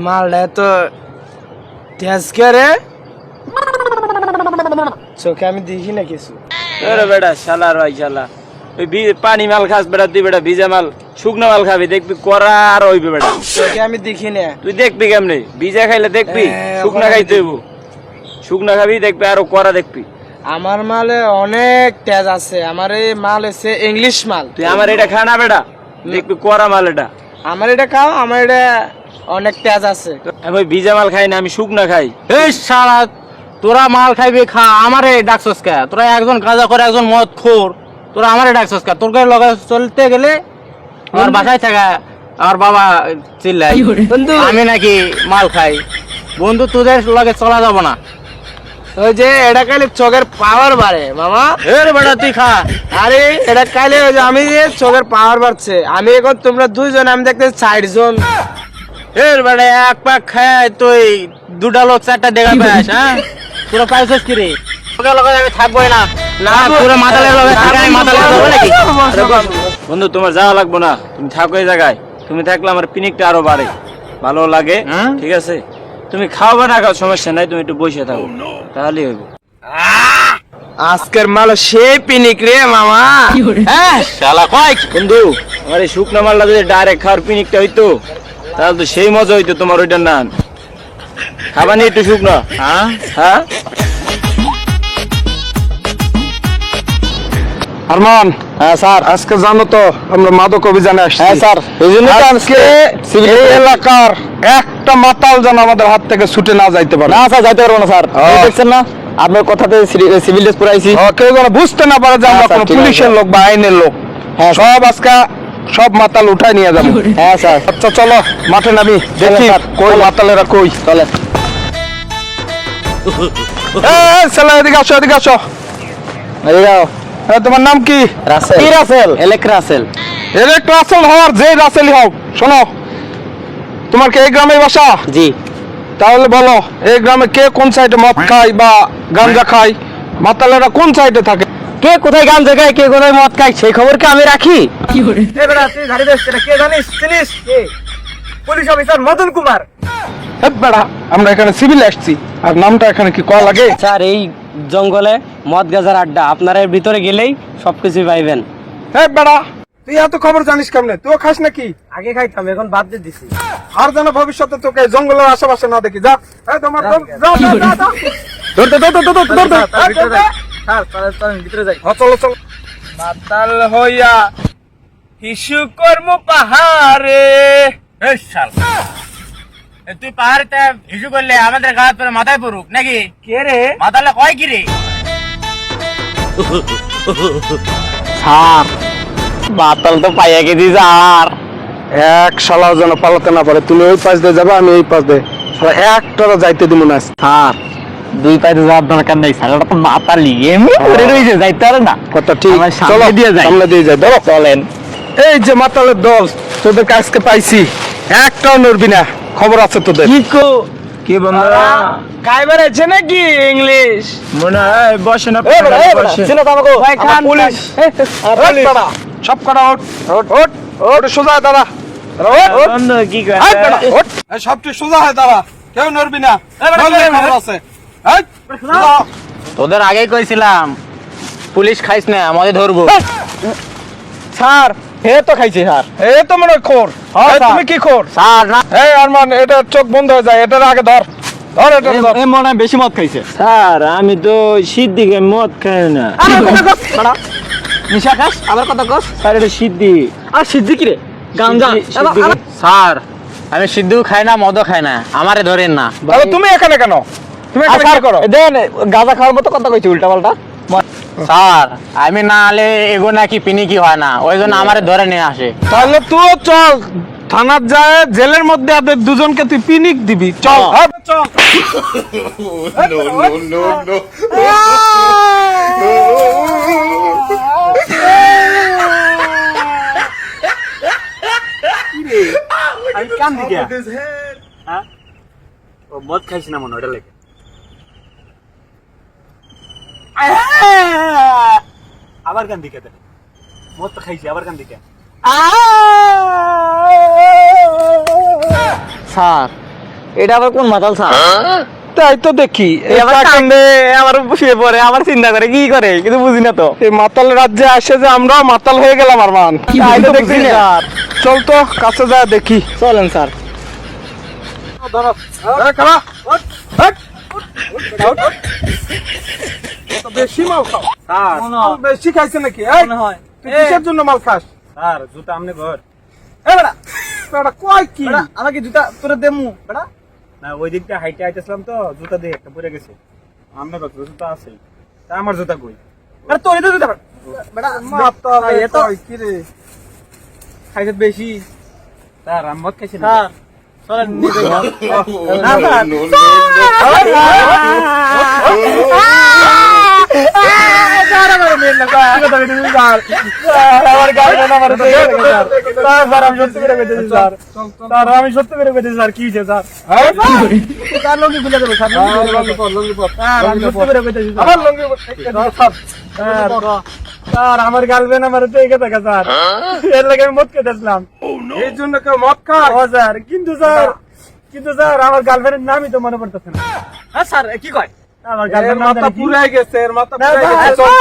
মালটা তো তেজ রে চোখে আমি দেখি না কিছু। আরে বেটা শালা রাই শালা ওই পানি মাল খাস বেটা, তুই বেটা ভিজা মাল শুকনো মাল খাবি, দেখবি করা আর হইবে বেটা। চোখে আমি দেখি না। তুই দেখবি কেমনে? ভিজা খাইলে দেখবি, শুকনা খাইতে হইব। শুকনা খাবি দেখবি আরো করা দেখবি। আমার মালে অনেক তেজ আছে। আমার এই মাল এসে ইংলিশ মাল। তুই আমার এটা খা না বেটা, দেখবি করা মাল এটা। আমার এটা খাও, আমার এটা অনেক তেজ আছে। আমি ভিজা মাল খাই না, আমি শুকনা খাই। এই শালা তোরা মাল খাইবি খা, আমারে ডাকছস কে? তোরা একজন গাঁজা করে একজন মদ খোর, তোরা আমারে ডাকছস কে? তোর লগে চলতে গেলে আমার বাসায় থাকা আমার বাবা চিল্লাই আমি নাকি মাল খাই। বন্ধু তোদের লগে চলা যাব না। ওই যে এটা খাইলে চোখের পাওয়ার বাড়ে মামা। এর বেটা তুই খা। আরে এটা খাইলে ওই যে আমি যে চোখের পাওয়ার বাড়ছে। আমি এখন তোমরা দুইজন, আমি দেখতে 4 জন। এর বেটা এক পাক খায় তুই দুটা লোক চারটা দেখা পাস। হ্যাঁ তোরা পাইছস কি রে? তোকে লগে আমি থাকবোই না। না তোরা মাতালের লগে থাকাই মাতালের হবে নাকি? বন্ধু তোমার যাওয়া লাগবো না, তুমি থাকো এই জায়গায়। তুমি থাকলে আমার পিনিকটা আরো বাড়ে, ভালো লাগে। ঠিক আছে, তুমি খাও বা না খাও সমস্যা নাই, তুমি একটু বসে থাকো তাহলেই হইব। আজকের মাল সেই পিনিক রে মামা। হ্যাঁ শালা কয় বন্ধু আমার এই শুকনো মালটা যদি ডাইরেক্ট খাওয়ার পিনিকটা হইতো তাহলে তো সেই মজা হইতো তোমার ওইটার নান। খাবানি একটু শুকনো? হ্যাঁ হ্যাঁ আরমান। হ্যাঁ স্যার। আজকে জানো তো আমরা মাদক অভিযানে আসছি। হ্যাঁ স্যার, এই জন্য তো আজকে এই এলাকার একটা মাতাল যেন আমাদের হাত থেকে ছুটে না যাইতে পারে। না স্যার যাইতে পারবো না স্যার। হ্যাঁ। দেখছেন না আপনার কথাতে সিভিল ড্রেস পরে আইছি। কেউ যেন বুঝতে না পারে যে আমরা হ্যাঁ, স্যার, কোনো ঠিক আছে। পুলিশের লোক বা আইনের লোক। হ্যাঁ, সব আজকে সব মাতাল উঠাই নিয়ে যাবো। হ্যাঁ স্যার। আচ্ছা চলো মাঠে নামি, দেখি স্যার, কই চলো। মাতালেরা কই। চলে এই ছেলে এদিকে আসো, এদিকে আসো। তোমার নাম কি? রাসেল। কি রাসেল? এলেক রাসেল। এলেক রাসেল হওয়ার যে রাসেলই হও, শোনো তোমার কি এই গ্রামে বাসা? জি। তাহলে বলো এই গ্রামে কে কোন সাইডে মদ খায় বা গাঞ্জা খায়, মাতালেরা কোন সাইডে থাকে? কে কোথায় গান জায়গায় কে কোথায় মদ খায় সেই খবর কি আমি রাখি? Police officer Madan Kumar. হে বেড়া, আমরা এখানে সিভিল আসছি, আর নামটা এখানে কি কয়া লাগে? স্যার এই জঙ্গলে মদ গাজার আড্ডা, আপনারা এর ভিতরে গেলেই সবকিছু পাইবেন। হে বেড়া, তুই এত খবর জানিস কেমনে? তুইও খাস নাকি? আগে খাইতাম, এখন বাদ দিয়ে দিছি। আর যেন ভবিষ্যতে তোকে জঙ্গলের আশেপাশে না দেখি। যা এই তোমার ধরতে ভিতরে যাই। চলো চলো। মাতাল হইয়া হিসু কর্ম পাহাড়ে। এই শাল তুই পাহাড়ে হিসু করলে আমাদের গাছ পরে মাথায় পড়ুক নাকি? কে রে? মাথালে কয় কি রে? স্যার মাতাল তো পাইয়া গেছি স্যার। এক শালাও যেন পালাতে না পারে। তুমি ওই পাশ দিয়ে যাবে, আমি এই পাশ দিয়ে। শালা একটারও যাইতে দিব না। স্যার দুই পাইতে যাওয়ার দরকার নেই স্যার, ওটা তো মাতালি এমনি পড়ে রয়েছে, যাইতে পারে না। কথা ঠিক। আমার সামনে চলো দিয়ে যাই। সামনে দিয়ে যাই। ধরো চলেন। এই যে মাতালের দল, তোদেরকে আজকে পাইছি, একটাও নড়বি না। খবর আছে তোদের? কি বন্ধুরা গাইবার আছে নাকি ইংলিশ? মনে হয় বসে না, বসে। ভাই খান পুলিশ। সব কটা ওঠ ওঠ ওঠ ওঠ, সোজা হয়ে দাঁড়া। বন্ধু কি করে? সবটি সোজা হয়ে দাঁড়া, কেউ নড়বি না। বললে খবর আছে। এই, সোজা হ। তোদের আগেই কইছিলাম পুলিশ খাইস না, আমাদের ধরবো। স্যার হে তো খাইছে স্যার। এই তো মনে হয় খোর। এই, তুমি কি খোর? স্যার না এই আরমান, এটা চোখ বন্ধ হয়ে যায়, এটার আগে ধর ধর, এটা ধর। মনে হয় বেশি মদ খাইছে। স্যার আমি তো সিদ্দিকে মদ খাই না। নিশা খাস আবার কথা কস? স্যার এটা সিদ্ধি। আর সিদ্দিকি রে গাঞ্জা। স্যার আমি সিদ্ধু খাই না, মদও খাই না, আমারে ধরেন না। তাহলে তুমি এখানে কেন? তুমি এখানে কি করো? দেন গাঁজা খাওয়ার মতো কথা কইছি উল্টা পাল্টা। স্যার আমি না হলে এগো নাকি পিনি কি হয় না, ওই জন্য আমারে ধরে নিয়ে আসে। তাহলে তুইও চল, থানার যায় জেলের মধ্যে আদের দুজনকে তুই পিনিক দিবি। চল হ্যাঁ। চল। আমি কান দিকে হ্যাঁ ও মদ খাইছি না মনে ওটা লেগে। আবার কান দিকে মদ তো খাইছি, আবার কান দিকে স্যার এটা আবার কোন মাতাল স্যার? তাই তো দেখি এই আবার কান্দে, আবার শুয়ে পড়ে, আবার চিন্তা করে কি করে কিন্তু বুঝি না তো। এই মাতাল রাজ্যে আসে যে আমরা মাতাল হয়ে গেলাম আরমান। তাই তো দেখছি বুঝি না। স্যার, চল তো কাছে যা দেখি। চলেন স্যার। বেশি মাল খাও স্যার, বেশি খাইছে নাকি? তুই কিসের জন্য মাল খাস? স্যার জুতা আমনে ঘর। বেটা কয় কি? আমাকে জুতা তোরে দেমু বেটা। না ওই দিকটা হাইটে আইতেছিলাম তো জুতা দিয়ে একটা পরে গেছে আমরা কত জুতা আছে তা আমার জুতা কই আরে তোরে তো জুতা বেটা। মাতাল এ তো কয় কি রে? খাইছে বেশি। স্যার আমি মদ খাইছি না স্যার চলেন নিয়ে যাই। না স্যার আমার মেন না স্যার কথা বলি স্যার। আমার গার্লফ্রেন্ড আমার তো স্যার আমি সত্যি করে কইতেছি স্যার স্যার আমি সত্যি করে কইতেছি স্যার কি হইছে স্যার স্যার লঙ্গি খুলে দেবো স্যার। স্যার আমি সত্যি করে কইতেছি স্যার আমার লঙ্গি স্যার স্যার আমার গার্লফ্রেন্ড আমার তো একে থাকে স্যার এর লাগে আমি মদ খেতেছিলাম এই জন্য কেউ মদ খায়? ও স্যার কিন্তু স্যার আমার গার্লফ্রেন্ডের নামই তো মনে পড়তেছে না হ্যাঁ স্যার কি কয়? আমার এর গার্লফ্রেন্ড মাথা পুরাই গেছে, এর মাথা না, পুরাই না, গেছে। চল।